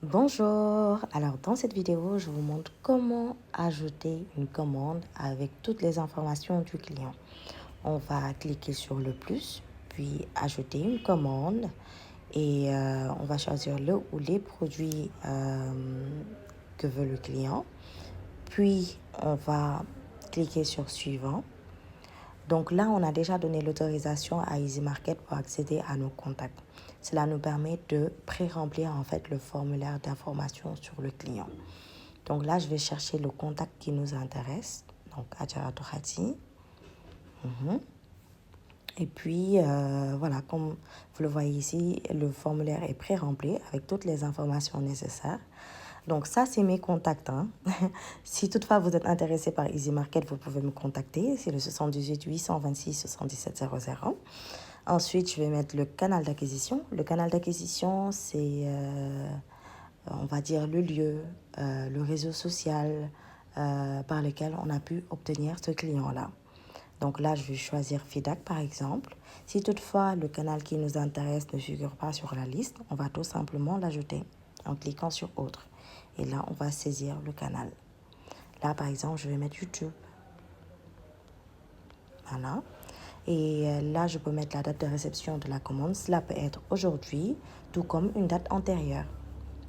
Bonjour, alors dans cette vidéo, je vous montre comment ajouter une commande avec toutes les informations du client. On va cliquer sur le plus, puis ajouter une commande et on va choisir le ou les produits que veut le client. Puis on va cliquer sur suivant. Donc là, on a déjà donné l'autorisation à EasyMarket pour accéder à nos contacts. Cela nous permet de pré-remplir en fait le formulaire d'information sur le client. Donc là, je vais chercher le contact qui nous intéresse. Donc Adjaratou Khati. Et puis voilà, comme vous le voyez ici, le formulaire est pré-rempli avec toutes les informations nécessaires. Donc ça, c'est mes contacts. Si toutefois vous êtes intéressé par EasyMarket, vous pouvez me contacter. C'est le 78 826 77 00. Ensuite, je vais mettre le canal d'acquisition. Le canal d'acquisition, c'est, on va dire, le lieu, le réseau social par lequel on a pu obtenir ce client-là. Donc là, je vais choisir FIDAC par exemple. Si toutefois le canal qui nous intéresse ne figure pas sur la liste, on va tout simplement l'ajouter en cliquant sur autre. Et là, on va saisir le canal. Là, par exemple, je vais mettre YouTube. Voilà. Et là, je peux mettre la date de réception de la commande. Cela peut être aujourd'hui, tout comme une date antérieure.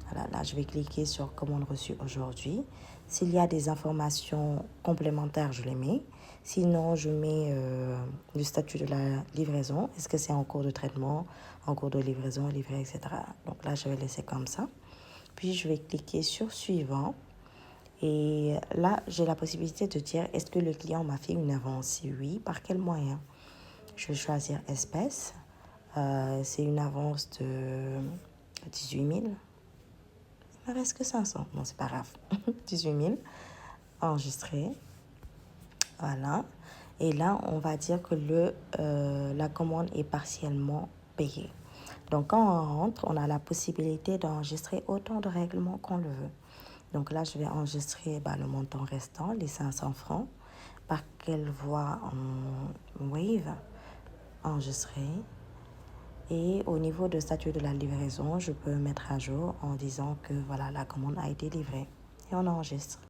Voilà, là, je vais cliquer sur commande reçue aujourd'hui. S'il y a des informations complémentaires, je les mets. Sinon, je mets le statut de la livraison. Est-ce que c'est en cours de traitement, en cours de livraison, livré, etc. Donc là, je vais laisser comme ça. Puis, je vais cliquer sur suivant. Et là, j'ai la possibilité de dire, est-ce que le client m'a fait une avance? Si oui, par quel moyen? Je vais choisir espèce. C'est une avance de 18 000. Il me reste que 500. Bon, c'est pas grave. 18 000. Enregistré. Voilà. Et là, on va dire que la commande est partiellement payée. Donc, quand on rentre, on a la possibilité d'enregistrer autant de règlements qu'on le veut. Donc là, je vais enregistrer le montant restant, les 500 francs. Par quelle voie en Wave? Enregistrer. Et au niveau de statut de la livraison, je peux mettre à jour en disant que voilà, la commande a été livrée. Et on enregistre.